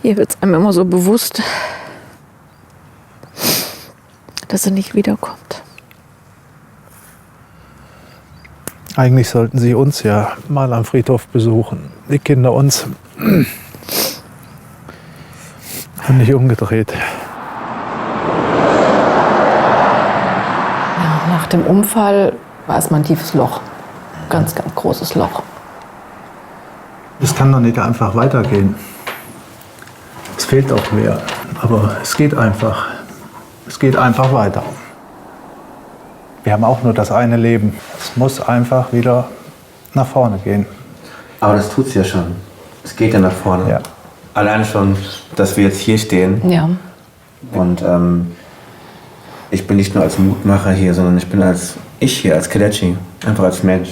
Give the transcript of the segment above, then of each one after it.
Hier wird es einem immer so bewusst, dass er nicht wiederkommt. Eigentlich sollten Sie uns ja mal am Friedhof besuchen. Die Kinder uns. Und nicht umgedreht. Ja, nach dem Unfall war erstmal ein tiefes Loch. Ganz, ganz großes Loch. Es kann doch nicht einfach weitergehen. Es fehlt auch mehr. Aber es geht einfach. Es geht einfach weiter. Wir haben auch nur das eine Leben. Es muss einfach wieder nach vorne gehen. Aber das tut's ja schon. Es geht ja nach vorne. Ja. Allein schon, dass wir jetzt hier stehen. Ja. Und ich bin nicht nur als Mutmacher hier, sondern ich bin als Kelechi, einfach als Mensch.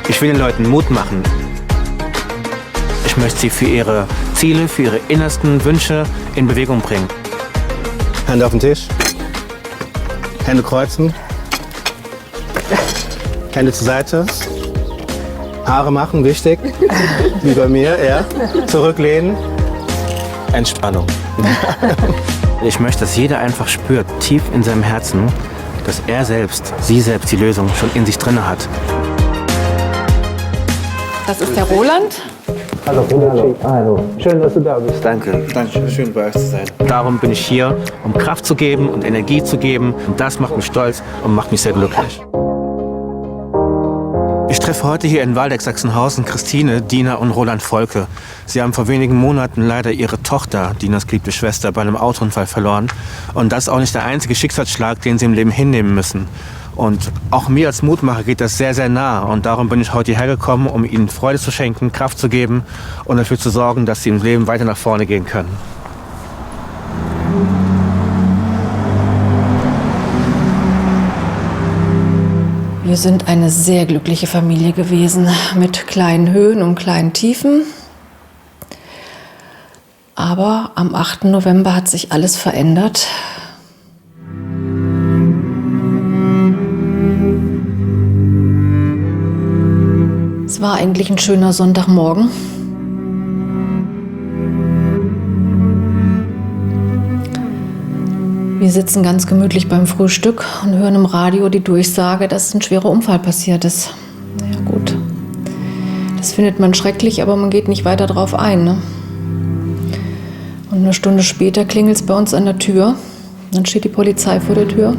Ich will den Leuten Mut machen. Ich möchte sie für ihre Ziele, für ihre innersten Wünsche in Bewegung bringen. Hände auf den Tisch. Hände kreuzen. Hände zur Seite. Haare machen, wichtig. Wie bei mir, ja. Zurücklehnen. Entspannung. Ich möchte, dass jeder einfach spürt, tief in seinem Herzen, dass er selbst, sie selbst die Lösung schon in sich drin hat. Das ist der Roland. Hallo. Schön, dass du da bist. Danke. Schön bei euch zu sein. Darum bin ich hier, um Kraft zu geben und Energie zu geben. Und das macht mich stolz und macht mich sehr glücklich. Ich treffe heute hier in Waldeck-Sachsenhausen Christine, Dina und Roland Volke. Sie haben vor wenigen Monaten leider ihre Tochter, Dinas geliebte Schwester, bei einem Autounfall verloren. Und das ist auch nicht der einzige Schicksalsschlag, den sie im Leben hinnehmen müssen. Und auch mir als Mutmacher geht das sehr, sehr nah. Und darum bin ich heute hierher gekommen, um ihnen Freude zu schenken, Kraft zu geben und dafür zu sorgen, dass sie im Leben weiter nach vorne gehen können. Wir sind eine sehr glückliche Familie gewesen, mit kleinen Höhen und kleinen Tiefen. Aber am 8. November hat sich alles verändert. Es war eigentlich ein schöner Sonntagmorgen. Wir sitzen ganz gemütlich beim Frühstück und hören im Radio die Durchsage, dass ein schwerer Unfall passiert ist. Ja gut, das findet man schrecklich, aber man geht nicht weiter drauf ein. Ne? Und eine Stunde später klingelt es bei uns an der Tür. Dann steht die Polizei vor der Tür.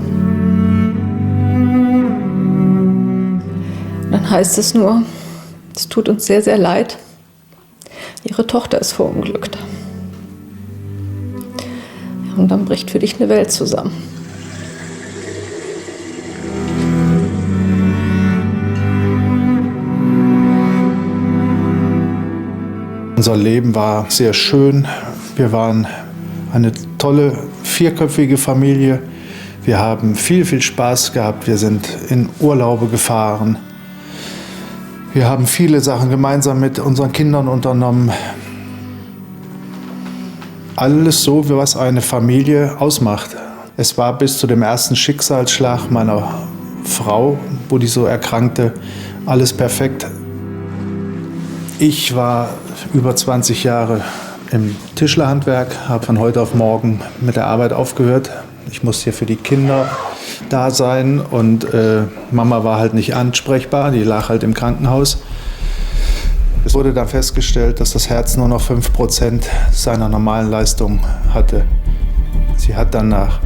Dann heißt es nur, es tut uns sehr, sehr leid. Ihre Tochter ist verunglückt. Und dann bricht für dich eine Welt zusammen. Unser Leben war sehr schön. Wir waren eine tolle, vierköpfige Familie. Wir haben viel, viel Spaß gehabt. Wir sind in Urlaube gefahren. Wir haben viele Sachen gemeinsam mit unseren Kindern unternommen. Alles so, wie was eine Familie ausmacht. Es war bis zu dem ersten Schicksalsschlag meiner Frau, wo die so erkrankte, alles perfekt. Ich war über 20 Jahre im Tischlerhandwerk, habe von heute auf morgen mit der Arbeit aufgehört. Ich musste hier für die Kinder da sein und Mama war halt nicht ansprechbar, die lag halt im Krankenhaus. Es wurde dann festgestellt, dass das Herz nur noch 5% seiner normalen Leistung hatte. Sie hat dann nach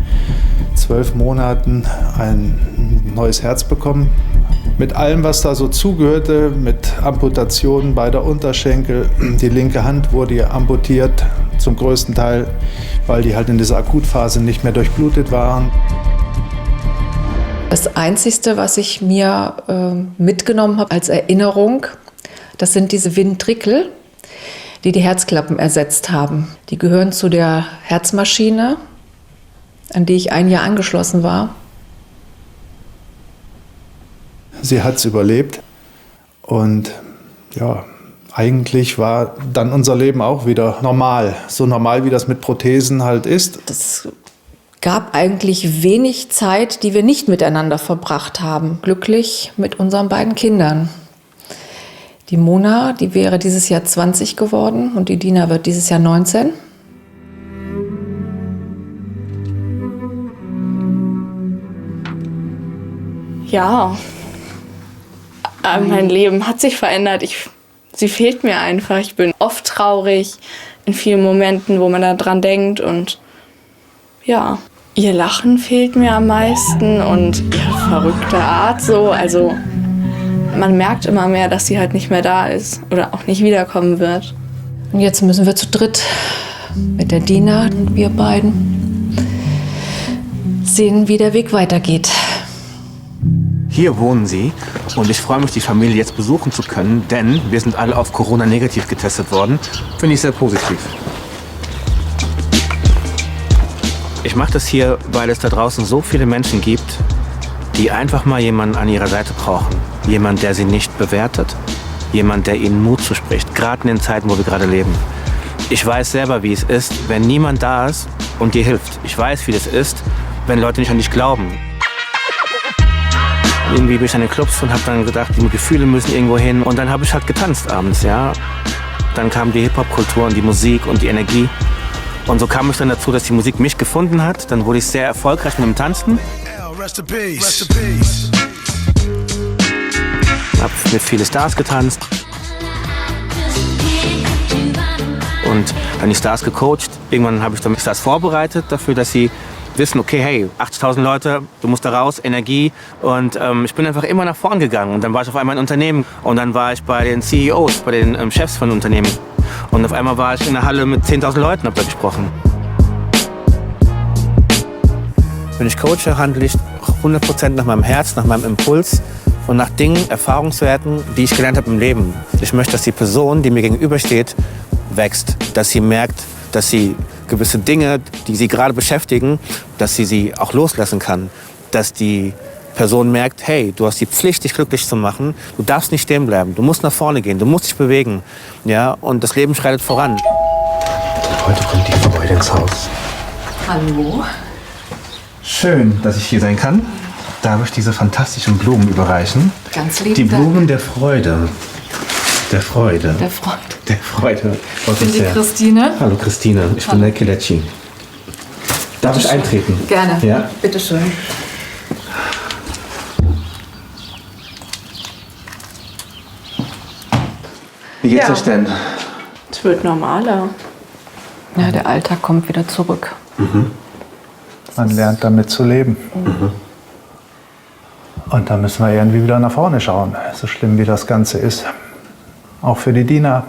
12 Monaten ein neues Herz bekommen. Mit allem, was da so zugehörte, mit Amputationen beider Unterschenkel. Die linke Hand wurde ihr amputiert, zum größten Teil, weil die halt in dieser Akutphase nicht mehr durchblutet waren. Das Einzige, was ich mir mitgenommen habe als Erinnerung, das sind diese Ventrikel, die die Herzklappen ersetzt haben. Die gehören zu der Herzmaschine, an die ich ein Jahr angeschlossen war. Sie hat es überlebt und ja, eigentlich war dann unser Leben auch wieder normal. So normal, wie das mit Prothesen halt ist. Das gab eigentlich wenig Zeit, die wir nicht miteinander verbracht haben. Glücklich mit unseren beiden Kindern. Die Mona, die wäre dieses Jahr 20 geworden und die Dina wird dieses Jahr 19. Ja, mein Leben hat sich verändert. Sie fehlt mir einfach. Ich bin oft traurig in vielen Momenten, wo man da dran denkt. Und ja, ihr Lachen fehlt mir am meisten und ihre verrückte Art so. Also man merkt immer mehr, dass sie halt nicht mehr da ist oder auch nicht wiederkommen wird. Und jetzt müssen wir zu dritt mit der Dina und wir beiden sehen, wie der Weg weitergeht. Hier wohnen sie und ich freue mich, die Familie jetzt besuchen zu können, denn wir sind alle auf Corona negativ getestet worden. Finde ich sehr positiv. Ich mache das hier, weil es da draußen so viele Menschen gibt, die einfach mal jemanden an ihrer Seite brauchen. Jemand, der sie nicht bewertet. Jemand, der ihnen Mut zuspricht, gerade in den Zeiten, wo wir gerade leben. Ich weiß selber, wie es ist, wenn niemand da ist und dir hilft. Ich weiß, wie das ist, wenn Leute nicht an dich glauben. Irgendwie bin ich an den Clubs und habe dann gedacht, die Gefühle müssen irgendwo hin. Und dann habe ich halt getanzt abends, ja. Dann kam die Hip-Hop-Kultur und die Musik und die Energie. Und so kam es dann dazu, dass die Musik mich gefunden hat. Dann wurde ich sehr erfolgreich mit dem Tanzen. Habe mit vielen Stars getanzt. Und dann die Stars gecoacht. Irgendwann habe ich dann die Stars vorbereitet dafür, dass sie wissen, okay, hey, 80.000 Leute, du musst da raus, Energie. Und ich bin einfach immer nach vorn gegangen. Und dann war ich auf einmal in Unternehmen. Und dann war ich bei den CEOs, bei den Chefs von Unternehmen. Und auf einmal war ich in der Halle mit 10.000 Leuten, hab da gesprochen. Wenn ich coache, handle ich 100% nach meinem Herz, nach meinem Impuls und nach Dingen, Erfahrungswerten, die ich gelernt habe im Leben. Ich möchte, dass die Person, die mir gegenübersteht, wächst. Dass sie merkt, dass sie gewisse Dinge, die sie gerade beschäftigen, dass sie auch loslassen kann. Dass die Person merkt, hey, du hast die Pflicht, dich glücklich zu machen. Du darfst nicht stehen bleiben. Du musst nach vorne gehen. Du musst dich bewegen. Ja? Und das Leben schreitet voran. Heute kommt die Freude ins Haus. Hallo. Schön, dass ich hier sein kann. Darf ich diese fantastischen Blumen überreichen? Ganz lieb. Die Blumen der Freude. Der Freude. Der Freude. Der Freude. Ich bin die Christine. Hallo Christine, ich bin der Kelechi. Darf ich eintreten? Gerne. Ja? Bitte schön. Wie geht's Ja. euch denn? Es wird normaler. Ja, der Alltag kommt wieder zurück. Man lernt damit zu leben. Und da müssen wir irgendwie wieder nach vorne schauen, so schlimm wie das Ganze ist. Auch für die Dina.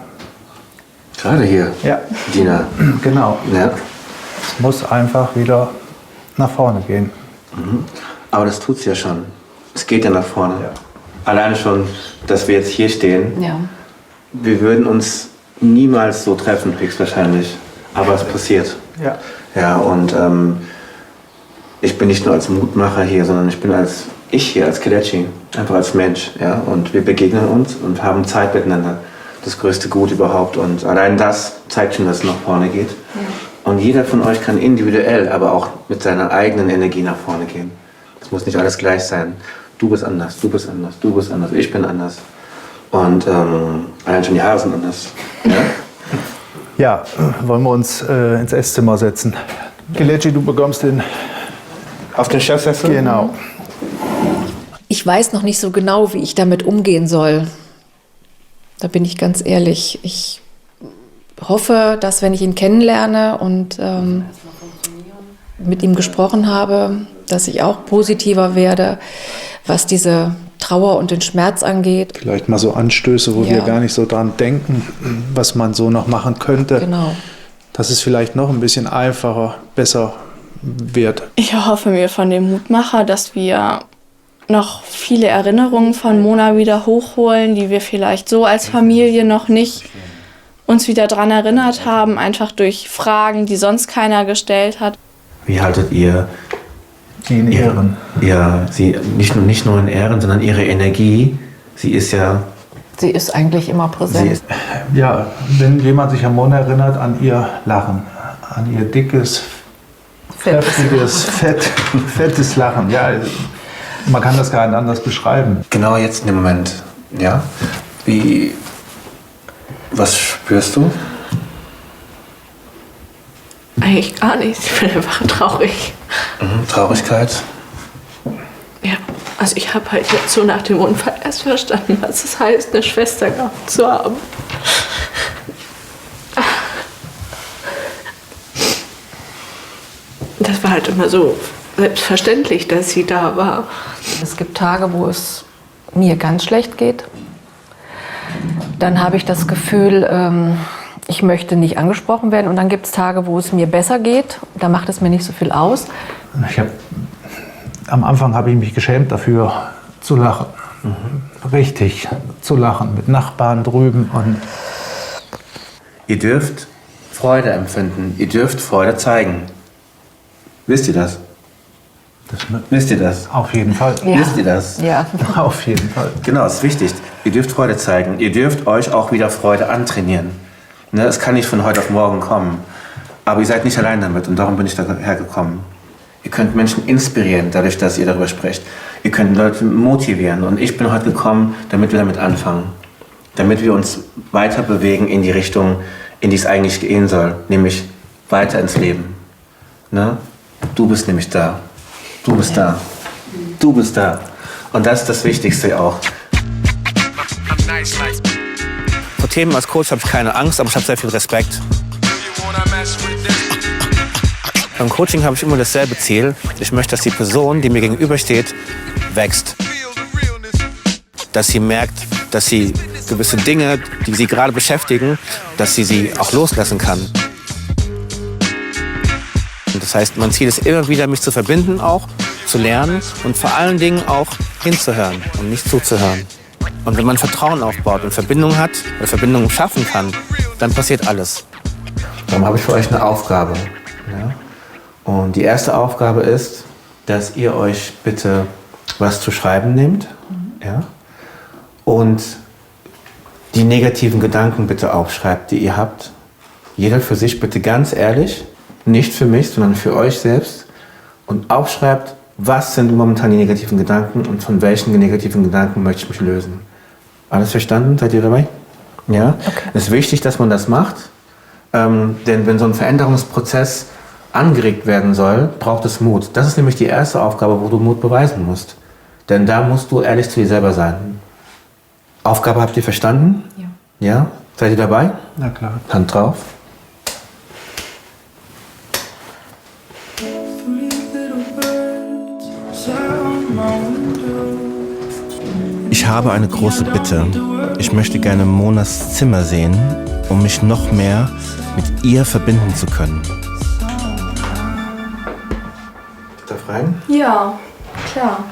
Gerade hier, Ja, Dina. genau. Ja. Es muss einfach wieder nach vorne gehen. Aber das tut's ja schon. Es geht ja nach vorne. Alleine schon, dass wir jetzt hier stehen. Ja. Wir würden uns niemals so treffen, höchstwahrscheinlich. Aber es passiert. Ja. Ja, und ich bin nicht nur als Mutmacher hier, sondern ich bin als Kelechi, einfach als Mensch. Ja? Und wir begegnen uns und haben Zeit miteinander. Das größte Gut überhaupt. Und allein das zeigt schon, dass es nach vorne geht. Ja. Und jeder von euch kann individuell, aber auch mit seiner eigenen Energie nach vorne gehen. Es muss nicht alles gleich sein. Du bist anders, du bist anders, du bist anders, ich bin anders. Und allein schon die Haare sind anders. Ja? Ja, wollen wir uns ins Esszimmer setzen. Kelechi, du bekommst den. Auf den Chefsessel? Genau. Ich weiß noch nicht so genau, wie ich damit umgehen soll. Da bin ich ganz ehrlich. Ich hoffe, dass wenn ich ihn kennenlerne und mit ihm gesprochen habe, dass ich auch positiver werde, was diese Trauer und den Schmerz angeht. Vielleicht mal so Anstöße, wo Ja. wir gar nicht so dran denken, was man so noch machen könnte. Genau. Dass es vielleicht noch ein bisschen einfacher, besser wird. Ich hoffe mir von dem Mutmacher, dass wir noch viele Erinnerungen von Mona wieder hochholen, die wir vielleicht so als Familie noch nicht uns wieder dran erinnert haben, einfach durch Fragen, die sonst keiner gestellt hat. Wie haltet ihr Die in Ehren. Ja, sie nicht nur in Ehren, sondern ihre Energie. Sie ist ja. Sie ist eigentlich immer präsent. Sie ist, Ja, wenn jemand sich an Mona erinnert, an ihr Lachen, an ihr dickes, kräftiges, fettes Lachen. Ja, man kann das gar nicht anders beschreiben. Genau jetzt in dem Moment, ja? Was spürst du? Eigentlich gar nichts. Ich bin einfach traurig. Traurigkeit? Ja, also ich habe halt jetzt so nach dem Unfall erst verstanden, was es heißt, eine Schwester gehabt zu haben. Das war halt immer so selbstverständlich, dass sie da war. Es gibt Tage, wo es mir ganz schlecht geht. Dann habe ich das Gefühl, ich möchte nicht angesprochen werden. Und dann gibt es Tage, wo es mir besser geht. Da macht es mir nicht so viel aus. Am Anfang habe ich mich geschämt dafür, zu lachen. Richtig zu lachen, mit Nachbarn drüben. Und Ihr dürft Freude empfinden, ihr dürft Freude zeigen. Wisst ihr das? Wisst ihr das? auf jeden Fall. Ja. Wisst ihr das? Ja. Auf jeden Fall. Genau, ist wichtig. Ihr dürft Freude zeigen. Ihr dürft euch auch wieder Freude antrainieren. Ne, es kann nicht von heute auf morgen kommen. Aber ihr seid nicht allein damit und darum bin ich daher gekommen. Ihr könnt Menschen inspirieren, dadurch, dass ihr darüber sprecht. Ihr könnt Leute motivieren. Und ich bin heute gekommen, damit wir damit anfangen. Damit wir uns weiter bewegen in die Richtung, in die es eigentlich gehen soll. Nämlich weiter ins Leben. Ne? Du bist nämlich da. Du bist da. Du bist da. Und das ist das Wichtigste auch. Vor Themen als Coach habe ich keine Angst, aber ich habe sehr viel Respekt. Beim Coaching habe ich immer dasselbe Ziel. Ich möchte, dass die Person, die mir gegenübersteht, wächst. Dass sie merkt, dass sie gewisse Dinge, die sie gerade beschäftigen, dass sie auch loslassen kann. Und das heißt, mein Ziel ist immer wieder, mich zu verbinden, auch zu lernen und vor allen Dingen auch hinzuhören und nicht zuzuhören. Und wenn man Vertrauen aufbaut und Verbindung hat oder Verbindungen schaffen kann, dann passiert alles. Darum habe ich für euch eine Aufgabe. Ja? Und die erste Aufgabe ist, dass ihr euch bitte was zu schreiben nehmt. Ja? Und die negativen Gedanken bitte aufschreibt, die ihr habt. Jeder für sich bitte ganz ehrlich, nicht für mich, sondern für euch selbst. Und aufschreibt, was sind momentan die negativen Gedanken und von welchen negativen Gedanken möchte ich mich lösen. Alles verstanden? Seid ihr dabei? Ja? Okay. Es ist wichtig, dass man das macht. Denn wenn so ein Veränderungsprozess angeregt werden soll, braucht es Mut. Das ist nämlich die erste Aufgabe, wo du Mut beweisen musst. Denn da musst du ehrlich zu dir selber sein. Aufgabe habt ihr verstanden? Ja. Ja? Seid ihr dabei? Na klar. Hand drauf. Ich habe eine große Bitte. Ich möchte gerne Monas Zimmer sehen, um mich noch mehr mit ihr verbinden zu können. Darf rein? Ja, klar.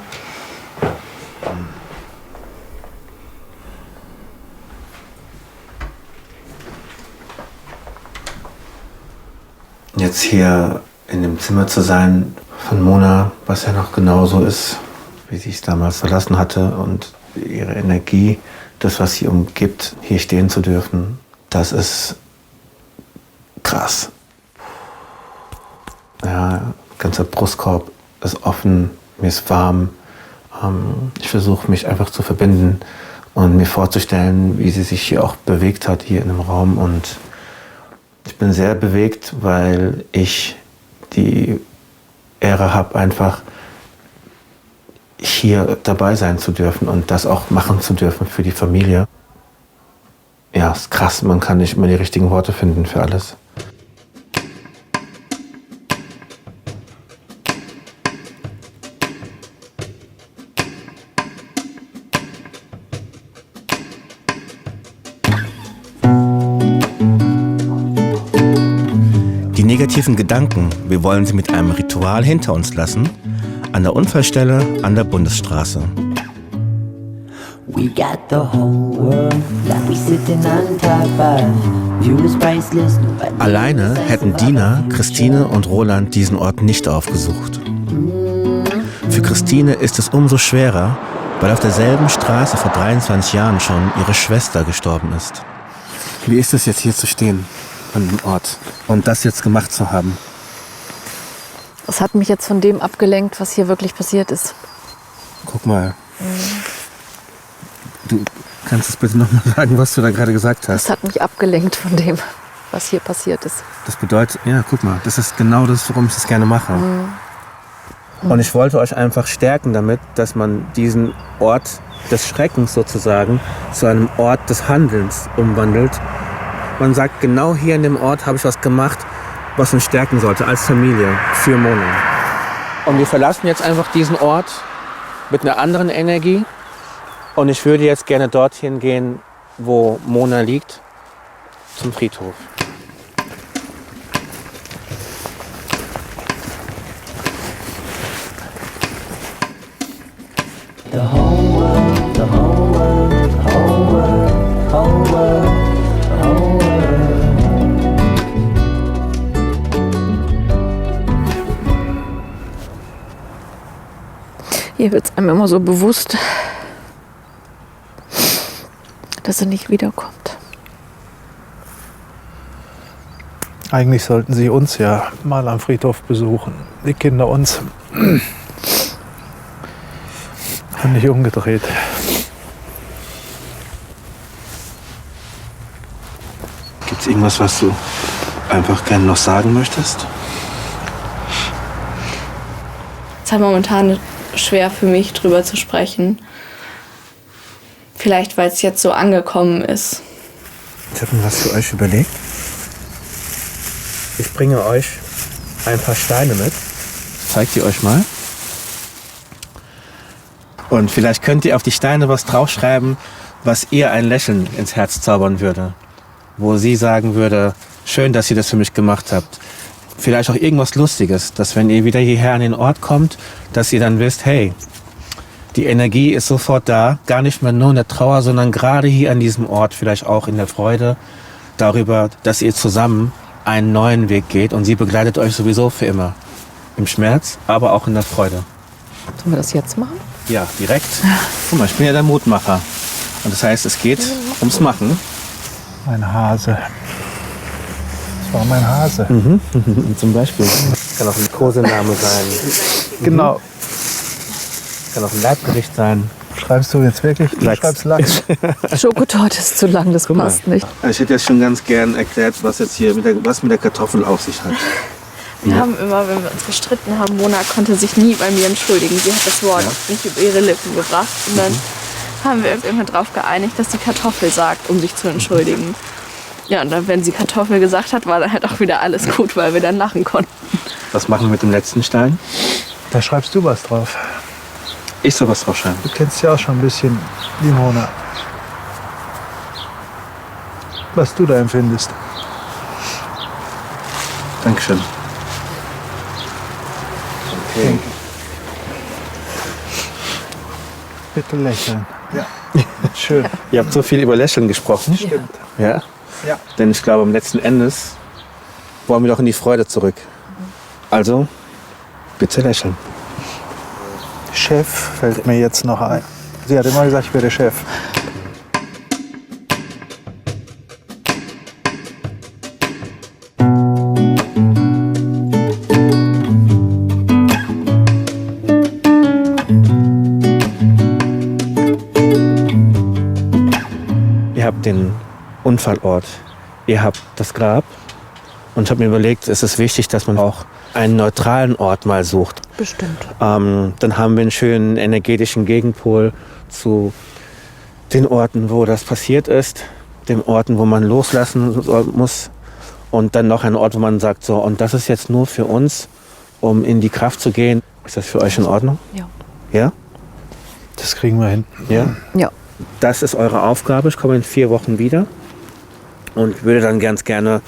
Jetzt hier in dem Zimmer zu sein von Mona, was ja noch genauso ist, wie sie es damals verlassen hatte und ihre Energie, das, was sie umgibt, hier stehen zu dürfen, das ist krass. Ja, ganzer Brustkorb ist offen, mir ist warm. Ich versuche mich einfach zu verbinden und mir vorzustellen, wie sie sich hier auch bewegt hat, hier in dem Raum. Und ich bin sehr bewegt, weil ich die Ehre habe, einfach hier dabei sein zu dürfen und das auch machen zu dürfen für die Familie. Ja, ist krass, man kann nicht immer die richtigen Worte finden für alles. Die negativen Gedanken, wir wollen sie mit einem Ritual hinter uns lassen, an der Unfallstelle an der Bundesstraße. We got the whole world that we sitting on top of. View is priceless. Alleine hätten Dina, Christine und Roland diesen Ort nicht aufgesucht. Für Christine ist es umso schwerer, weil auf derselben Straße vor 23 Jahren schon ihre Schwester gestorben ist. Wie ist es jetzt hier zu stehen an dem Ort und das jetzt gemacht zu haben? Das hat mich jetzt von dem abgelenkt, was hier wirklich passiert ist. Guck mal. Du kannst es bitte nochmal sagen, was du da gerade gesagt hast. Das hat mich abgelenkt von dem, was hier passiert ist. Das bedeutet, ja, guck mal, das ist genau das, warum ich das gerne mache. Und ich wollte euch einfach stärken damit, dass man diesen Ort des Schreckens sozusagen zu einem Ort des Handelns umwandelt. Man sagt, genau hier in dem Ort habe ich was gemacht, was uns stärken sollte als Familie für Mona. Und wir verlassen jetzt einfach diesen Ort mit einer anderen Energie. Und ich würde jetzt gerne dorthin gehen, wo Mona liegt, zum Friedhof. Hier wird es einem immer so bewusst, dass er nicht wiederkommt. Eigentlich sollten Sie uns ja mal am Friedhof besuchen. Die Kinder uns. Und nicht umgedreht. Gibt es irgendwas, was du einfach gerne noch sagen möchtest? Es ist halt momentan schwer für mich, drüber zu sprechen. Vielleicht, weil es jetzt so angekommen ist. Ich habe mir was für euch überlegt. Ich bringe euch ein paar Steine mit. Zeigt ihr euch mal. Und vielleicht könnt ihr auf die Steine was draufschreiben, was ihr ein Lächeln ins Herz zaubern würde. Wo sie sagen würde, schön, dass ihr das für mich gemacht habt. Vielleicht auch irgendwas Lustiges, dass wenn ihr wieder hierher an den Ort kommt, dass ihr dann wisst, hey, die Energie ist sofort da, gar nicht mehr nur in der Trauer, sondern gerade hier an diesem Ort, vielleicht auch in der Freude darüber, dass ihr zusammen einen neuen Weg geht und sie begleitet euch sowieso für immer. Im Schmerz, aber auch in der Freude. Sollen wir das jetzt machen? Ja, direkt. Guck mal, ich bin ja der Mutmacher. Und das heißt, es geht ums Machen. Mein Hase. Das war mein Hase. Zum Beispiel. Kann auch ein Kosename sein. Genau. Kann auch ein Leibgericht sein. Schreibst du jetzt wirklich? Du Lachs. schreibst Lachs. Schokotorte ist zu lang, das passt nicht. Ich hätte jetzt schon ganz gern erklärt, was jetzt hier was mit der Kartoffel auf sich hat. Wir haben immer, wenn wir uns gestritten haben, Mona konnte sich nie bei mir entschuldigen. Sie hat das Wort nicht über ihre Lippen gebracht. Und dann haben wir uns irgendwann darauf geeinigt, dass sie Kartoffel sagt, um sich zu entschuldigen. Ja, und dann, wenn sie Kartoffel gesagt hat, war dann halt auch wieder alles gut, weil wir dann lachen konnten. Was machen wir mit dem letzten Stein? Da schreibst du was drauf. Ich soll was draufschreiben. Du kennst ja auch schon ein bisschen die Mona. Was du da empfindest. Dankeschön. Okay. Bitte lächeln. Ja. Schön. Ihr habt so viel über Lächeln gesprochen. Stimmt. Ja? Ja. Denn ich glaube, am letzten Endes wollen wir doch in die Freude zurück. Also, bitte lächeln. Chef fällt mir jetzt noch ein. Sie hat immer gesagt, ich wäre der Chef. Ihr habt den Unfallort, ihr habt das Grab. Und ich habe mir überlegt, es ist wichtig, dass man auch einen neutralen Ort mal sucht. Bestimmt. Dann haben wir einen schönen energetischen Gegenpol zu den Orten, wo das passiert ist, den Orten, wo man loslassen muss und dann noch einen Ort, wo man sagt, so, und das ist jetzt nur für uns, um in die Kraft zu gehen. Ist das für euch in Ordnung? Ja. Ja? Das kriegen wir hin. Ja? Ja. Das ist eure Aufgabe. Ich komme in 4 Wochen wieder und würde dann ganz gerne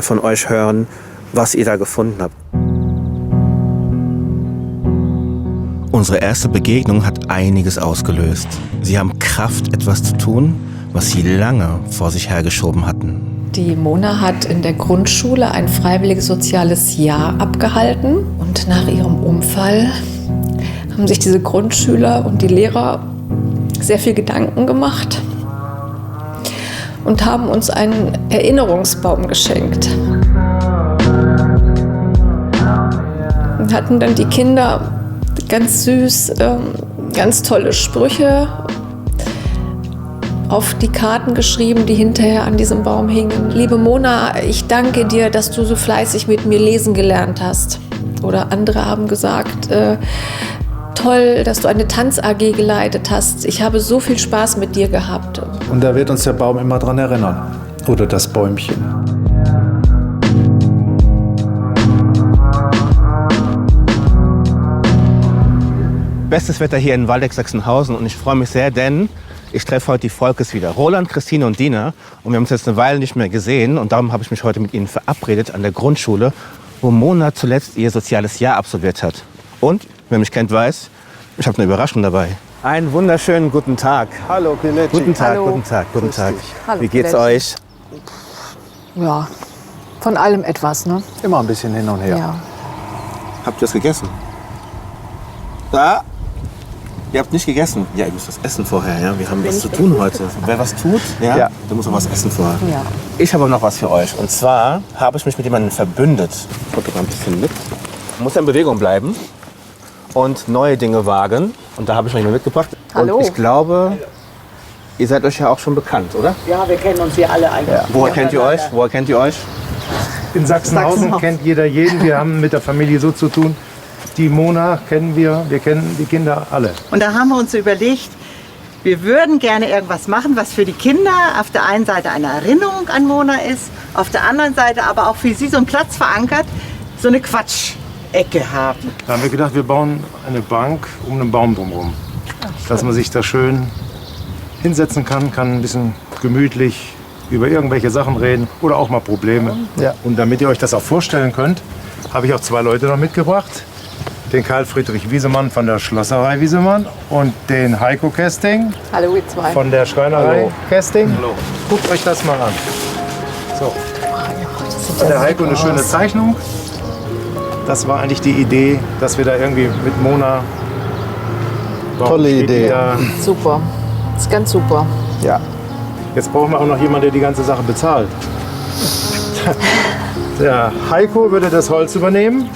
von euch hören, was ihr da gefunden habt. Unsere erste Begegnung hat einiges ausgelöst. Sie haben Kraft, etwas zu tun, was sie lange vor sich hergeschoben hatten. Die Mona hat in der Grundschule ein freiwilliges soziales Jahr abgehalten. Und nach ihrem Unfall haben sich diese Grundschüler und die Lehrer sehr viel Gedanken gemacht und haben uns einen Erinnerungsbaum geschenkt. hatten dann die Kinder ganz süß, ganz tolle Sprüche auf die Karten geschrieben, die hinterher an diesem Baum hingen. Liebe Mona, ich danke dir, dass du so fleißig mit mir lesen gelernt hast. Oder andere haben gesagt, toll, dass du eine Tanz-AG geleitet hast. Ich habe so viel Spaß mit dir gehabt. Und da wird uns der Baum immer dran erinnern. Oder das Bäumchen. Bestes Wetter hier in Waldeck-Sachsenhausen und ich freue mich sehr, denn ich treffe heute die Volkes wieder. Roland, Christine und Dina. Und wir haben uns jetzt eine Weile nicht mehr gesehen und darum habe ich mich heute mit ihnen verabredet an der Grundschule, wo Mona zuletzt ihr soziales Jahr absolviert hat. Und, wer mich kennt, weiß, ich habe eine Überraschung dabei. Einen wunderschönen guten Tag. Hallo, Pilecki. Guten Tag, Hallo. guten Tag, guten Tag. Hallo, Wie geht's Pilecki. euch? Ja, von allem etwas, ne? Immer ein bisschen hin und her. Ja. Habt ihr es gegessen? Da? Ihr habt nicht gegessen? Ja, ihr müsst was essen vorher, ja? Wir haben was zu tun heute. Wer was tut, ja, Ja. der muss auch was essen vorher. Ja. Ich habe noch was für euch. Und zwar habe ich mich mit jemandem verbündet. Ich fotografiere ein bisschen mit. Man muss ja in Bewegung bleiben und neue Dinge wagen. Und da habe ich noch jemanden mitgebracht. Hallo. Und ich glaube, ihr seid euch ja auch schon bekannt, oder? Ja, wir kennen uns hier alle eigentlich. Woher kennt ihr euch? Woher kennt ihr euch? In Sachsenhausen kennt jeder jeden. Wir haben mit der Familie so zu tun. Die Mona kennen wir kennen die Kinder alle. Und da haben wir uns überlegt, wir würden gerne irgendwas machen, was für die Kinder auf der einen Seite eine Erinnerung an Mona ist, auf der anderen Seite aber auch für sie so einen Platz verankert, so eine Quatschecke haben. Da haben wir gedacht, wir bauen eine Bank um einen Baum drumherum. Dass man sich da schön hinsetzen kann ein bisschen gemütlich über irgendwelche Sachen reden oder auch mal Probleme. Ja. Und damit ihr euch das auch vorstellen könnt, habe ich auch zwei Leute noch mitgebracht. Den Karl Friedrich Wiesemann von der Schlosserei Wiesemann und den Heiko Kesting Hallo, ihr zwei. von der Schreinerei Kesting. Guckt euch das mal an. So. Hat der Heiko eine schöne Zeichnung. Das war eigentlich die Idee, dass wir da irgendwie mit Mona... Tolle Idee. Ja. Super. Das ist ganz super. Ja. Jetzt brauchen wir auch noch jemanden, der die ganze Sache bezahlt. Der Heiko würde das Holz übernehmen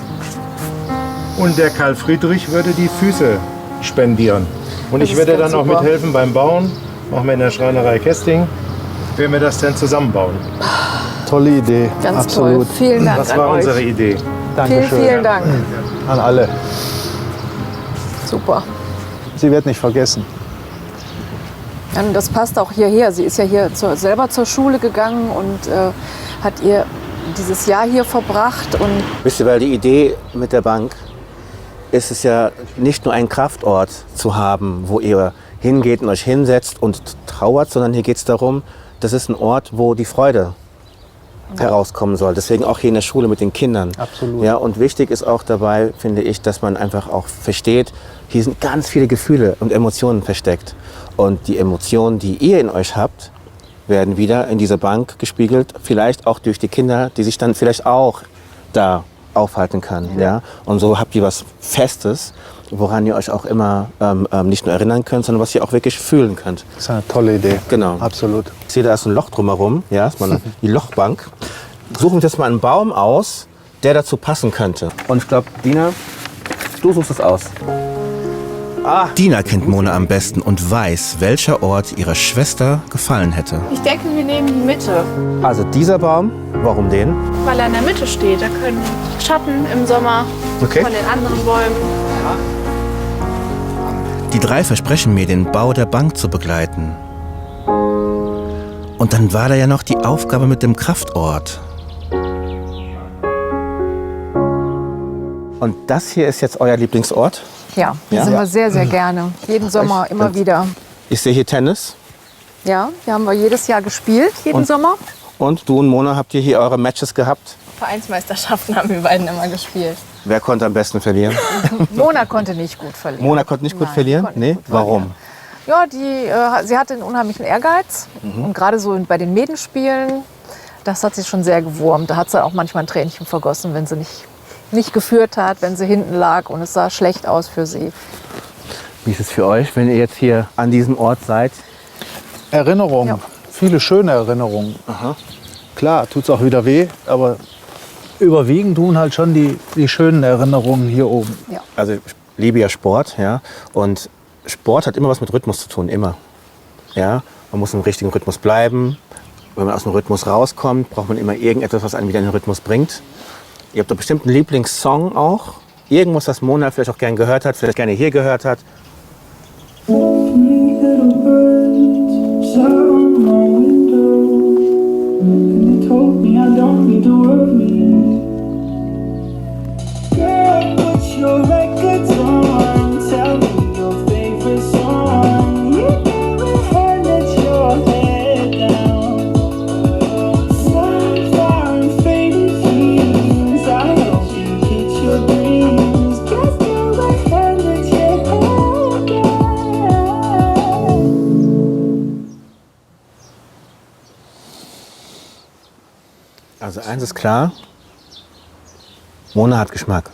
und der Karl Friedrich würde die Füße spendieren. Und ich ist würde ganz dann auch super. mithelfen beim Bauen. Machen wir in der Schreinerei Kesting. Werden wir das dann zusammenbauen. Tolle Idee. Ganz Absolut. toll. Vielen Dank Das an war euch. unsere Idee. Vielen Dank. An alle. Super. Sie wird nicht vergessen. Ja, und das passt auch hierher. Sie ist ja hier selber zur Schule gegangen und hat ihr dieses Jahr hier verbracht. Und Wisst ihr, weil die Idee mit der Bank ist es ja nicht nur einen Kraftort zu haben, wo ihr hingeht und euch hinsetzt und trauert, sondern hier geht es darum, das ist ein Ort, wo die Freude herauskommen soll. Deswegen auch hier in der Schule mit den Kindern. Absolut. Ja, und wichtig ist auch dabei, finde ich, dass man einfach auch versteht, hier sind ganz viele Gefühle und Emotionen versteckt. Und die Emotionen, die ihr in euch habt, werden wieder in dieser Bank gespiegelt, vielleicht auch durch die Kinder, die sich dann vielleicht auch da aufhalten können. Ja. Und so habt ihr was Festes, woran ihr euch auch immer nicht nur erinnern könnt, sondern was ihr auch wirklich fühlen könnt. Das ist eine tolle Idee. Genau. Absolut. Ich sehe, da ist ein Loch drumherum, ja, ist mal die Lochbank. Suchen wir jetzt mal einen Baum aus, der dazu passen könnte. Und ich glaube, Dina, du suchst es aus. Dina kennt Mona am besten und weiß, welcher Ort ihrer Schwester gefallen hätte. Ich denke, wir nehmen die Mitte, Also dieser Baum, warum den? weil er in der Mitte steht. Da können Schatten im Sommer Okay. von den anderen Bäumen. Die drei versprechen mir, den Bau der Bank zu begleiten. Und dann war da ja noch die Aufgabe mit dem Kraftort. Und das hier ist jetzt euer Lieblingsort? ja, hier Ja? sind wir sehr, sehr gerne. Jeden Sommer immer wieder. Ich sehe hier Tennis. Ja, hier haben wir jedes Jahr gespielt, jeden Und- Sommer. Und du und Mona, habt ihr hier eure Matches gehabt? Vereinsmeisterschaften haben wir beiden immer gespielt. Wer konnte am besten verlieren? Mona konnte nicht gut verlieren. Mona konnte nicht gut Nein, verlieren? konnte Nee, nicht gut verlieren. warum? Ja, sie hatte einen unheimlichen Ehrgeiz. Und gerade so bei den Medenspielen, das hat sie schon sehr gewurmt. Da hat sie auch manchmal ein Tränchen vergossen, wenn sie nicht geführt hat, wenn sie hinten lag und es sah schlecht aus für sie. Wie ist es für euch, wenn ihr jetzt hier an diesem Ort seid? Erinnerungen. Ja. Viele schöne Erinnerungen. Klar, tut es auch wieder weh, aber überwiegen tun halt schon die schönen Erinnerungen hier oben. Also ich liebe ja Sport, ja. Und Sport hat immer was mit Rhythmus zu tun, immer. Ja, man muss im richtigen Rhythmus bleiben. Wenn man aus dem Rhythmus rauskommt, braucht man immer irgendetwas, was einen wieder in den Rhythmus bringt. Ihr habt doch bestimmt einen Lieblingssong auch. Irgendwas, das Mona vielleicht auch gern gehört hat, vielleicht gerne hier gehört hat. Also eins ist klar, Mona hat Geschmack.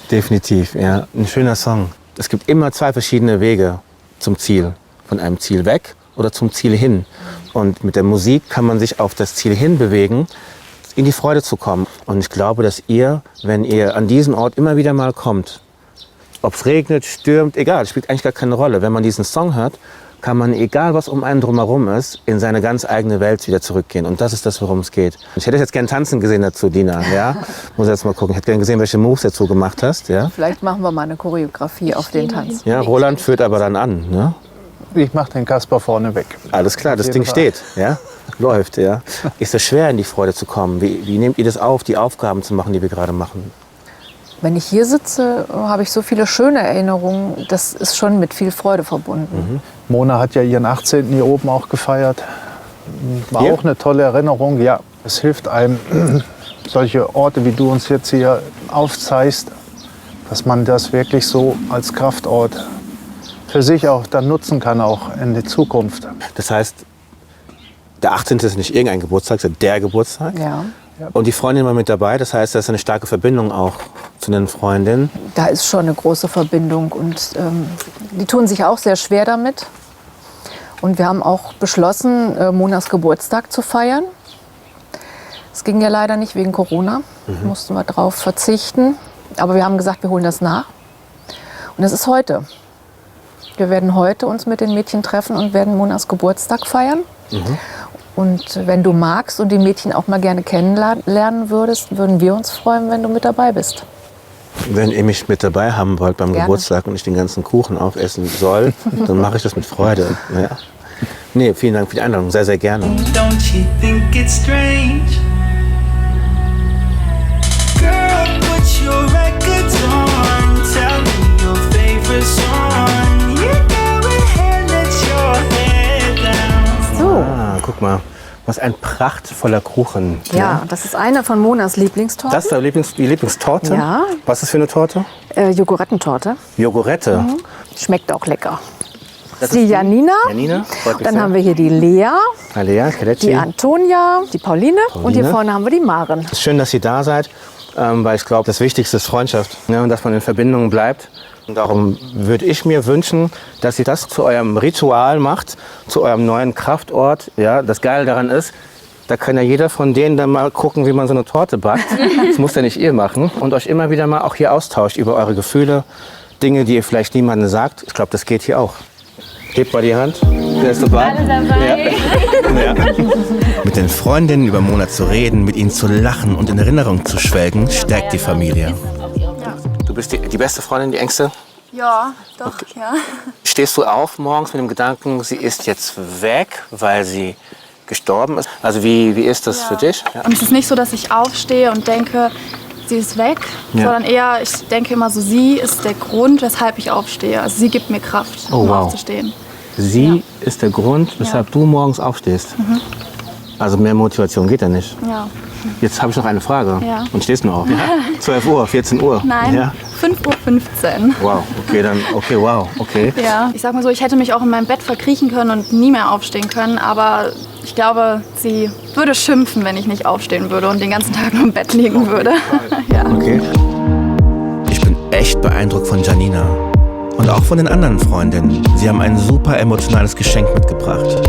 Definitiv, ja. Ein schöner Song. Es gibt immer zwei verschiedene Wege zum Ziel. Von einem Ziel weg oder zum Ziel hin. Und mit der Musik kann man sich auf das Ziel hin bewegen, in die Freude zu kommen. Und ich glaube, dass ihr, wenn ihr an diesen Ort immer wieder mal kommt, ob es regnet, stürmt, egal, spielt eigentlich gar keine Rolle. Wenn man diesen Song hört, kann man, egal was um einen drumherum ist, in seine ganz eigene Welt wieder zurückgehen. Und das ist das, worum es geht. Ich hätte jetzt gerne tanzen gesehen dazu, Dina. Ja? Muss jetzt mal gucken. Ich hätte gerne gesehen, welche Moves dazu gemacht hast. Ja? Vielleicht machen wir mal eine Choreografie auf den Tanz. Ja, Roland führt aber dann an. Ne? Ich mache den Kasper vorne weg. Alles klar, das Ding steht. Ja? Läuft. Ja? Ist es schwer, in die Freude zu kommen? Wie nehmt ihr das auf, die Aufgaben zu machen, die wir gerade machen? Wenn ich hier sitze, habe ich so viele schöne Erinnerungen. Das ist schon mit viel Freude verbunden. Mona hat ja ihren 18. hier oben auch gefeiert. War Hier? auch eine tolle Erinnerung. Ja, es hilft einem, solche Orte, wie du uns jetzt hier aufzeigst, dass man das wirklich so als Kraftort für sich auch dann nutzen kann, auch in die Zukunft. Das heißt, der 18. ist nicht irgendein Geburtstag, sondern der Geburtstag. Ja. Und die Freundin war mit dabei. Das heißt, da ist eine starke Verbindung auch zu den Freundinnen. Da ist schon eine große Verbindung und die tun sich auch sehr schwer damit. Und wir haben auch beschlossen, Monas Geburtstag zu feiern. Es ging ja leider nicht wegen Corona, mussten wir darauf verzichten. Aber wir haben gesagt, wir holen das nach. Und es ist heute. Wir werden heute uns mit den Mädchen treffen und werden Monas Geburtstag feiern. Und wenn du magst und die Mädchen auch mal gerne kennenlernen würdest, würden wir uns freuen, wenn du mit dabei bist. Wenn ihr mich mit dabei haben wollt beim Gerne. Geburtstag und ich den ganzen Kuchen aufessen soll, dann mache ich das mit Freude. Ja. Nee, vielen Dank für die Einladung. Sehr, sehr gerne. Don't you think it's strange? Girl, put your records on. Tell me your favorite song. You go ahead, let your head down. So. Ah, guck mal, was ein prachtvoller Kuchen. Ja, das ist eine von Monas Lieblingstorten. Das ist deine die Lieblingstorte? Ja. Was ist das für eine Torte? Joghurttentorte. Jogurette. Schmeckt auch lecker. Das Die Janina. Janina, freut mich Dann sehr. haben wir hier die Lea, Alea, Kelechi. die Antonia, die Pauline und hier vorne haben wir die Maren. Es ist schön, dass ihr da seid, weil ich glaube, das Wichtigste ist Freundschaft, ne, und dass man in Verbindung bleibt. Und darum würde ich mir wünschen, dass ihr das zu eurem Ritual macht, zu eurem neuen Kraftort. Ja, das Geile daran ist, da kann ja jeder von denen dann mal gucken, wie man so eine Torte backt. Das muss ja nicht ihr machen. Und euch immer wieder mal auch hier austauscht über eure Gefühle, Dinge, die ihr vielleicht niemandem sagt. Ich glaube, das geht hier auch. Gebt mal die Hand. Wer ist dabei? Alle dabei. Ja. Ja. Mit den Freundinnen über Mona zu reden, mit ihnen zu lachen und in Erinnerung zu schwelgen, stärkt die Familie. Du bist die beste Freundin, die engste? Ja, doch, ja. Stehst du auf morgens mit dem Gedanken, sie ist jetzt weg, weil sie gestorben ist? Also wie ist das für dich? Ja. Und es ist nicht so, dass ich aufstehe und denke, sie ist weg, sondern eher, ich denke immer so, sie ist der Grund, weshalb ich aufstehe. Also sie gibt mir Kraft, um aufzustehen. Sie ist der Grund, weshalb du morgens aufstehst. Also mehr Motivation geht ja nicht. Ja. Jetzt habe ich noch eine Frage. Ja. Und stehst du auf? Ja? 12 Uhr, 14 Uhr? Nein, Ja. 5:15 Uhr. Wow, okay, dann, okay, wow, okay. Ja. Ich sag mal so, ich hätte mich auch in meinem Bett verkriechen können und nie mehr aufstehen können, aber ich glaube, sie würde schimpfen, wenn ich nicht aufstehen würde und den ganzen Tag nur im Bett liegen würde. Ja. Okay. Ich bin echt beeindruckt von Janina. Und auch von den anderen Freundinnen. Sie haben ein super emotionales Geschenk mitgebracht.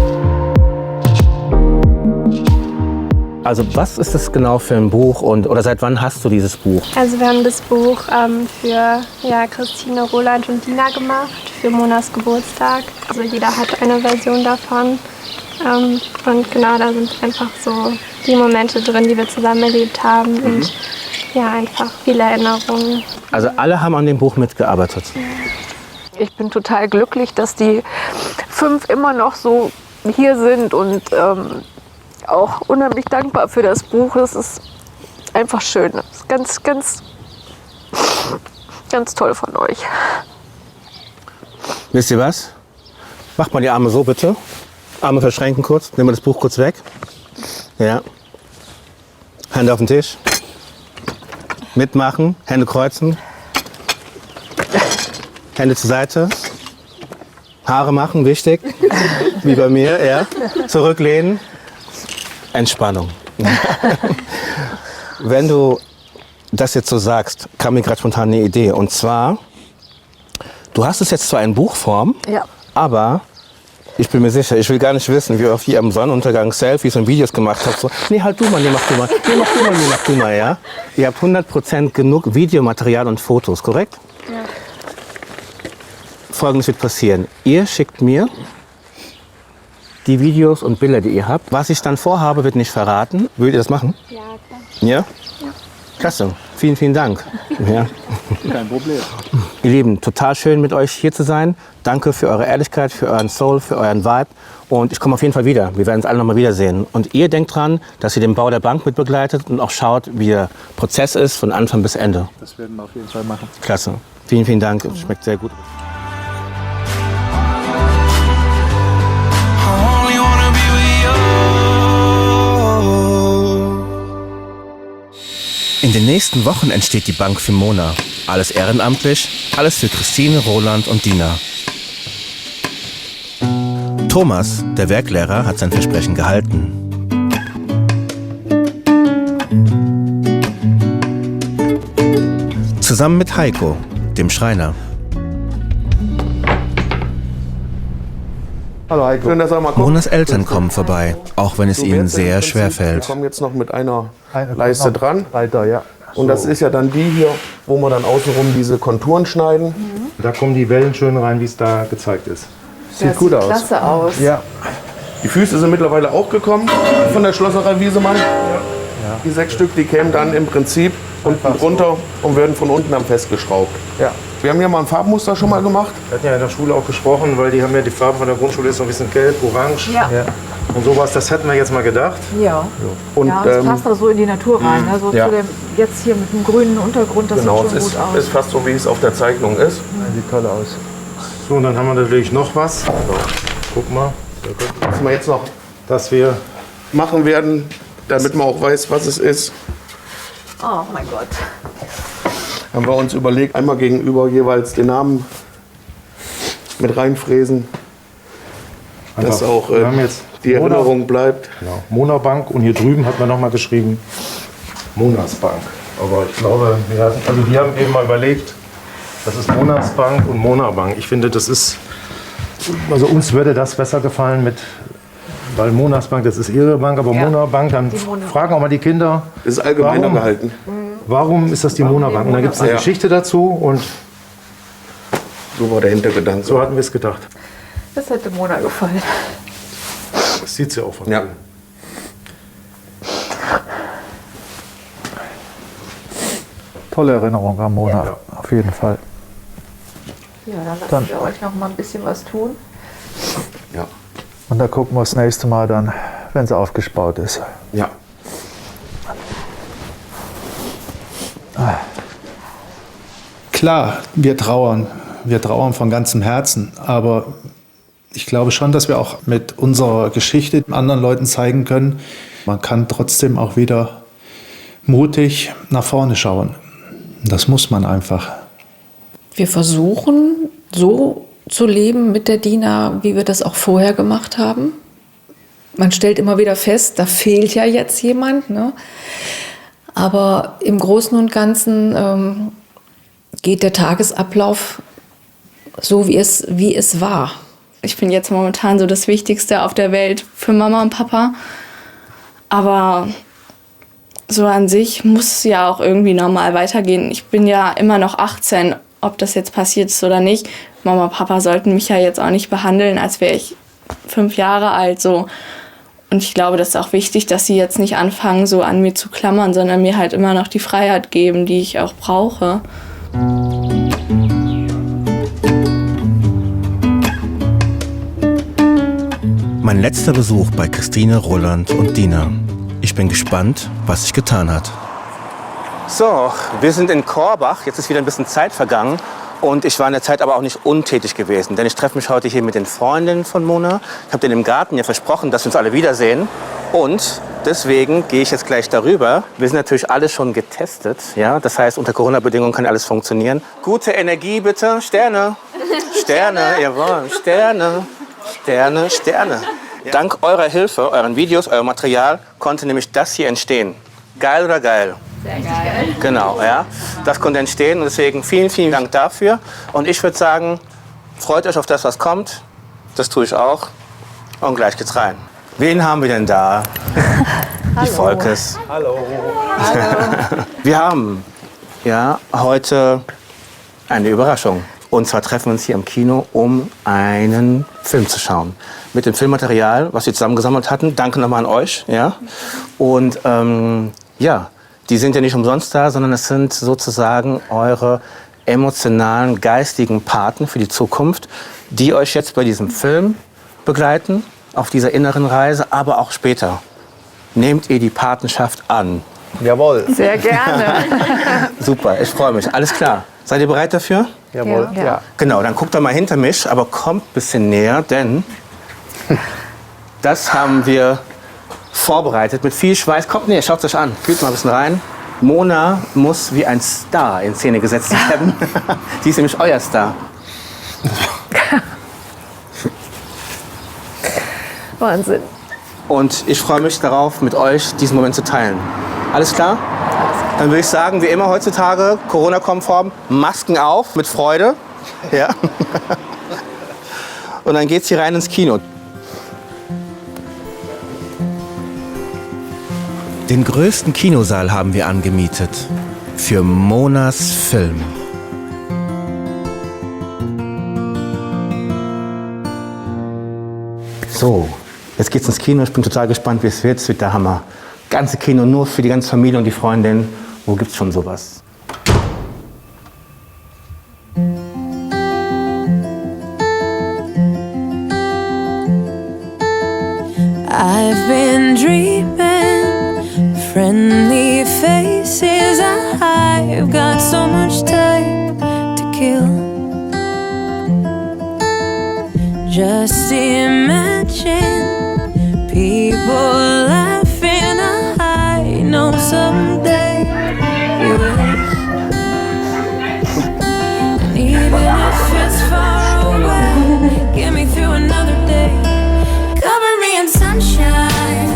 Also was ist das genau für ein Buch oder seit wann hast du dieses Buch? Also wir haben das Buch für Christine, Roland und Dina gemacht, für Monas Geburtstag. Also jeder hat eine Version davon. Und genau, da sind einfach so die Momente drin, die wir zusammen erlebt haben und einfach viele Erinnerungen. Also alle haben an dem Buch mitgearbeitet. Ich bin total glücklich, dass die 5 immer noch so hier sind und auch unheimlich dankbar für das Buch. Das ist einfach schön. Das ist ganz, ganz, ganz toll von euch. Wisst ihr was? Macht mal die Arme so bitte. Arme verschränken kurz. Nehmen wir das Buch kurz weg. Ja. Hände auf den Tisch. Mitmachen. Hände kreuzen. Hände zur Seite. Haare machen, wichtig. Wie bei mir, ja. Zurücklehnen. Entspannung. Wenn du das jetzt so sagst, kam mir gerade spontan eine Idee. Und zwar, du hast es jetzt zwar in Buchform, aber ich bin mir sicher, ich will gar nicht wissen, wie oft ihr am Sonnenuntergang Selfies und Videos gemacht habt. So, nee, halt du mal, nee, mach du mal, nee, mach du mal, nee, mach du mal, ja. Ihr habt 100% genug Videomaterial und Fotos, korrekt? Ja. Folgendes wird passieren. Ihr schickt mir die Videos und Bilder, die ihr habt. Was ich dann vorhabe, wird nicht verraten. Würdet ihr das machen? Ja, klar. Ja? Ja. Klasse. Vielen, vielen Dank. Ja. Kein Problem. Ihr Lieben, total schön mit euch hier zu sein. Danke für eure Ehrlichkeit, für euren Soul, für euren Vibe. Und ich komme auf jeden Fall wieder. Wir werden uns alle noch mal wiedersehen. Und ihr denkt dran, dass ihr den Bau der Bank mitbegleitet und auch schaut, wie der Prozess ist von Anfang bis Ende. Das werden wir auf jeden Fall machen. Klasse. Vielen, vielen Dank. Schmeckt sehr gut. In den nächsten Wochen entsteht die Bank für Mona. Alles ehrenamtlich, alles für Christine, Roland und Dina. Thomas, der Werklehrer, hat sein Versprechen gehalten. Zusammen mit Heiko, dem Schreiner. Hallo Heiko. Schön, dass ihr mal kommt. Monas Eltern kommen vorbei, auch wenn es ihnen sehr schwer fällt. Wir kommen jetzt noch mit einer Leiste dran. Weiter, ja. Und das ist ja dann die hier, wo wir dann außenrum diese Konturen schneiden. Da kommen die Wellen schön rein, wie es da gezeigt ist. Sieht gut aus. Klasse aus. Ja. Die Füße sind mittlerweile auch gekommen von der Schlosserei Wiesemann. Die 6 Stück, die kämen dann im Prinzip unten runter und werden von unten dann festgeschraubt. Ja. Wir haben ja mal ein Farbmuster schon mal gemacht. Wir hatten ja in der Schule auch gesprochen, weil die haben ja die Farbe von der Grundschule ist so ein bisschen gelb, orange. Ja. Und sowas, das hätten wir jetzt mal gedacht. Ja. Und, ja, das passt auch so in die Natur rein. Ne? So ja. zu dem, jetzt hier mit dem grünen Untergrund, das genau, sieht schon gut aus. Ist fast so, wie es auf der Zeichnung ist. Sieht toll aus. So, und dann haben wir natürlich noch was. So, guck mal. Was wir jetzt noch dass wir machen werden, damit man auch weiß, was es ist. Oh mein Gott. Haben wir uns überlegt, einmal gegenüber jeweils den Namen mit reinfräsen, dass auch wir haben jetzt die Erinnerung bleibt. Genau, Mona Bank und hier drüben hat man noch mal geschrieben Monas Bank. Aber ich glaube, wir haben eben mal überlegt, das ist Monas Bank und Mona Bank. Ich finde, das ist, also uns würde das besser gefallen mit, weil Monas Bank, das ist ihre Bank, aber Ja. Mona Bank, dann fragen auch mal die Kinder. Das ist allgemeiner warum? gehalten. Warum ist das die Mona Bank? Und dann gibt es eine Ja. Geschichte dazu und So war der Hintergedanke. so hatten wir es gedacht. Das hätte Mona gefallen. Das sieht sie auch von Ja. drüben. Tolle Erinnerung an Mona, Ja. auf jeden Fall. Ja, dann lassen Dann- wir euch noch mal ein bisschen was tun. Ja. Und da gucken wir das nächste Mal dann, wenn sie aufgespaut ist. Ja. Klar, wir trauern von ganzem Herzen, aber ich glaube schon, dass wir auch mit unserer Geschichte anderen Leuten zeigen können, man kann trotzdem auch wieder mutig nach vorne schauen. Das muss man einfach. Wir versuchen so zu leben mit der Dina, wie wir das auch vorher gemacht haben. Man stellt immer wieder fest, da fehlt ja jetzt jemand. Ne? Aber im Großen und Ganzen geht der Tagesablauf so, wie es war. Ich bin jetzt momentan so das Wichtigste auf der Welt für Mama und Papa. Aber so an sich muss es ja auch irgendwie normal weitergehen. Ich bin ja immer noch 18, ob das jetzt passiert ist oder nicht. Mama und Papa sollten mich ja jetzt auch nicht behandeln, als wäre ich 5 Jahre alt. So. Und ich glaube, das ist auch wichtig, dass sie jetzt nicht anfangen, so an mir zu klammern, sondern mir halt immer noch die Freiheit geben, die ich auch brauche. Mein letzter Besuch bei Christine, Roland und Dina. Ich bin gespannt, was sich getan hat. So, wir sind in Korbach. Jetzt ist wieder ein bisschen Zeit vergangen. Und ich war in der Zeit aber auch nicht untätig gewesen. Denn ich treffe mich heute hier mit den Freundinnen von Mona. Ich habe denen im Garten ja versprochen, dass wir uns alle wiedersehen. Und deswegen gehe ich jetzt gleich darüber. Wir sind natürlich alle schon getestet. Ja? Das heißt, unter Corona-Bedingungen kann alles funktionieren. Gute Energie bitte. Sterne. Sterne, jawohl. Sterne. Sterne, Sterne. Dank eurer Hilfe, euren Videos, eurem Material konnte nämlich das hier entstehen. Geil oder geil? Sehr geil. Genau, ja. Das konnte entstehen und deswegen vielen, vielen Dank dafür. Und ich würde sagen, freut euch auf das, was kommt. Das tue ich auch. Und gleich geht's rein. Wen haben wir denn da? Die Volkes. Hallo. Hallo. Wir haben ja heute eine Überraschung. Und zwar treffen wir uns hier im Kino, um einen Film zu schauen. Mit dem Filmmaterial, was wir zusammengesammelt hatten. Danke nochmal an euch. Ja. Und ja, die sind ja nicht umsonst da, sondern es sind sozusagen eure emotionalen, geistigen Paten für die Zukunft, die euch jetzt bei diesem Film begleiten, auf dieser inneren Reise, aber auch später. Nehmt ihr die Patenschaft an? Jawohl. Sehr gerne. Super, ich freue mich. Alles klar. Seid ihr bereit dafür? Jawohl. Ja. Genau, dann guckt doch mal hinter mich, aber kommt ein bisschen näher, denn das haben wir vorbereitet mit viel Schweiß. Kommt näher, schaut es euch an. Fühlt mal ein bisschen rein. Mona muss wie ein Star in Szene gesetzt werden. Die ist nämlich euer Star. Wahnsinn. Und ich freue mich darauf, mit euch diesen Moment zu teilen. Alles klar? Dann würde ich sagen, wie immer heutzutage, Corona-konform, Masken auf, mit Freude. Ja. Und dann geht's hier rein ins Kino. Den größten Kinosaal haben wir angemietet. Für Monas Film. So, jetzt geht's ins Kino. Ich bin total gespannt, wie es wird. Es wird der Hammer. Ganze Kino nur für die ganze Familie und die Freundin. Wo gibt's schon sowas? I've been dreaming, friendly faces. I've got so much time to kill. Just imagine people laughing. I know someday we will. And even if it's far away, get me through another day. Cover me in sunshine,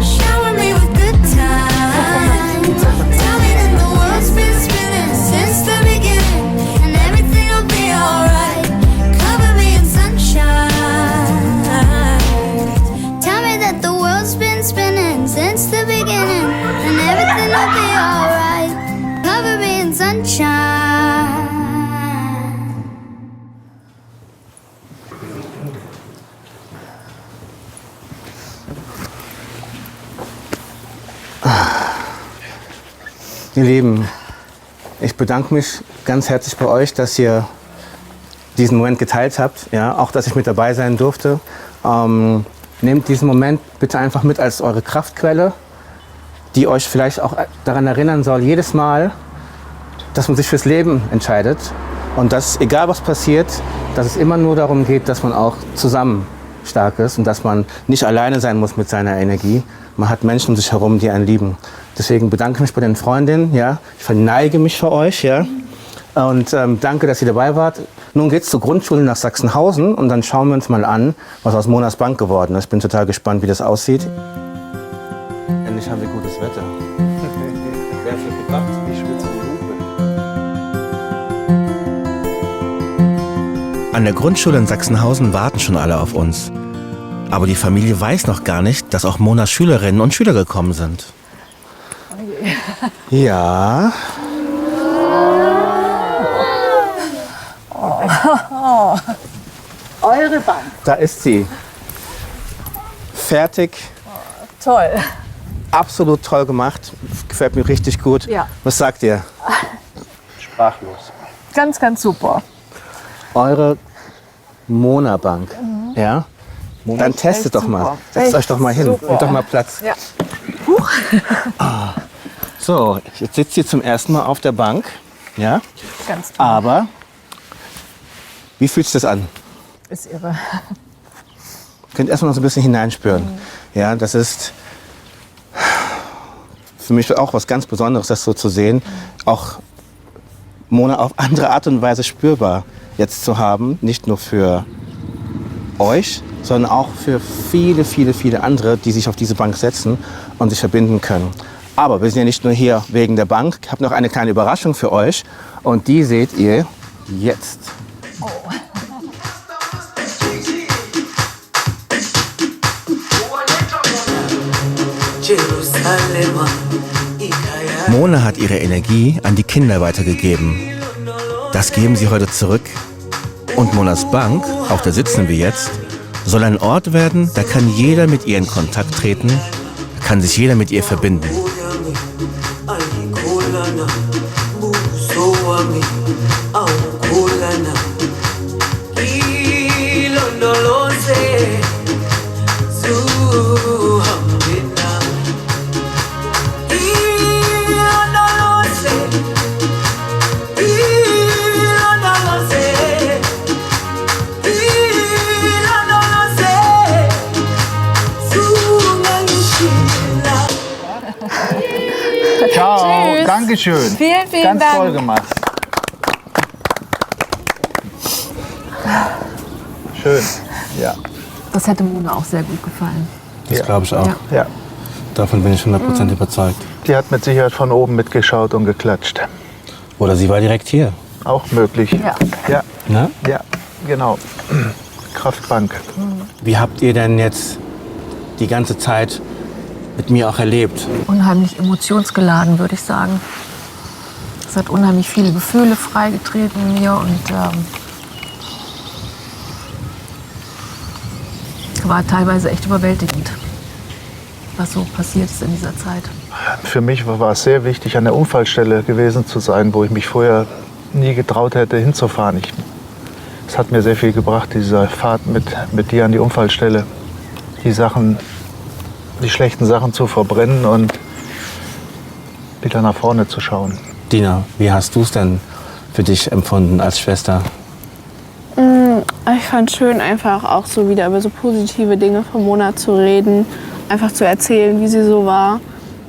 shower me with good times. Tell me that the world's been spinning since the beginning, and everything will be alright. Cover me in sunshine. Tell me that the world's been spinning since the beginning, and everything will be alright. Cover me in sunshine. Ihr Lieben, ich bedanke mich ganz herzlich bei euch, dass ihr diesen Moment geteilt habt. Ja, auch, dass ich mit dabei sein durfte. Nehmt diesen Moment bitte einfach mit als eure Kraftquelle, die euch vielleicht auch daran erinnern soll, jedes Mal, dass man sich fürs Leben entscheidet. Und dass, egal was passiert, dass es immer nur darum geht, dass man auch zusammen stark ist und dass man nicht alleine sein muss mit seiner Energie. Man hat Menschen um sich herum, die einen lieben. Deswegen bedanke ich mich bei den Freundinnen. Ja. Ich verneige mich für euch. Ja. Und danke, dass ihr dabei wart. Nun geht's zur Grundschule nach Sachsenhausen und dann schauen wir uns mal an, was aus Monas Bank geworden ist. Ich bin total gespannt, wie das aussieht. Endlich haben wir gutes Wetter. Wer hat viel gebracht? Ich schwitze die Hupe. An der Grundschule in Sachsenhausen warten schon alle auf uns. Aber die Familie weiß noch gar nicht, dass auch Monas Schülerinnen und Schüler gekommen sind. Ja. Eure Bank. Da ist sie. Fertig. Toll. Absolut toll gemacht. Gefällt mir richtig gut. Ja. Was sagt ihr? Sprachlos. Ganz, ganz super. Eure Mona-Bank. Ja? Dann testet doch mal. Setzt euch doch mal hin. Super. Nehmt doch mal Platz. Ja. So, jetzt sitzt ihr zum ersten Mal auf der Bank. Ja? Ganz toll. Aber wie fühlt sich das an? Ist irre. Ihr könnt erstmal noch so ein bisschen hineinspüren. Ja, das ist für mich auch was ganz Besonderes, das so zu sehen. Auch Mona auf andere Art und Weise spürbar jetzt zu haben. Nicht nur für euch, sondern auch für viele, viele, viele andere, die sich auf diese Bank setzen und sich verbinden können. Aber wir sind ja nicht nur hier wegen der Bank. Ich habe noch eine kleine Überraschung für euch. Und die seht ihr jetzt. Mona hat ihre Energie an die Kinder weitergegeben. Das geben sie heute zurück. Und Monas Bank, auf der sitzen wir jetzt, soll ein Ort werden, da kann jeder mit ihr in Kontakt treten, da kann sich jeder mit ihr verbinden. Ciao, Tschüss. Dankeschön. Vielen, vielen Ganz Dank. toll gemacht. Schön. Ja. Das hätte Mona auch sehr gut gefallen. Das glaube ich auch. Ja. Ja. Davon bin ich 100% überzeugt. Die hat mit Sicherheit von oben mitgeschaut und geklatscht. Oder sie war direkt hier. Auch möglich. Ja. Ja, Ne? ja, genau. Kraftbank. Wie habt ihr denn jetzt die ganze Zeit mit mir auch erlebt? Unheimlich emotionsgeladen, würde ich sagen. Es hat unheimlich viele Gefühle freigetreten in mir und war teilweise echt überwältigend, was so passiert ist in dieser Zeit. Für mich war es sehr wichtig, an der Unfallstelle gewesen zu sein, wo ich mich vorher nie getraut hätte, hinzufahren. Es hat mir sehr viel gebracht, diese Fahrt mit dir an die Unfallstelle. Die schlechten Sachen zu verbrennen und wieder nach vorne zu schauen. Dina, wie hast du es denn für dich empfunden als Schwester? Ich fand es schön, einfach auch so wieder über so positive Dinge von Mona zu reden, einfach zu erzählen, wie sie so war,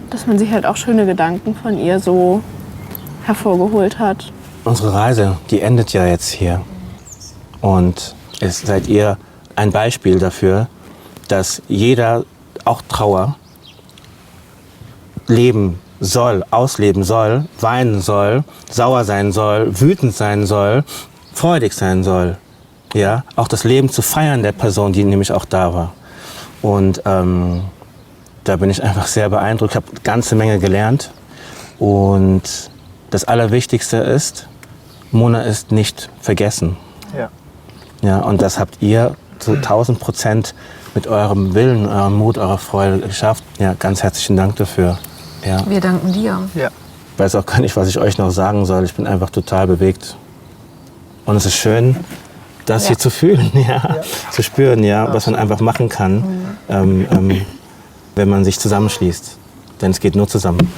dass man sich halt auch schöne Gedanken von ihr so hervorgeholt hat. Unsere Reise, die endet ja jetzt hier. Und seid ihr ein Beispiel dafür, dass jeder auch Trauer leben soll, ausleben soll, weinen soll, sauer sein soll, wütend sein soll, freudig sein soll. Ja, auch das Leben zu feiern der Person, die nämlich auch da war. Und da bin ich einfach sehr beeindruckt. Ich habe eine ganze Menge gelernt. Und das Allerwichtigste ist, Mona ist nicht vergessen. Ja. Ja, und das habt ihr zu 1000% mit eurem Willen, eurem Mut, eurer Freude geschafft. Ja, ganz herzlichen Dank dafür. Ja. Wir danken dir. Ja. Ich weiß auch gar nicht, was ich euch noch sagen soll. Ich bin einfach total bewegt. Und es ist schön, das hier zu fühlen, zu spüren, was man einfach machen kann, wenn man sich zusammenschließt. Denn es geht nur zusammen.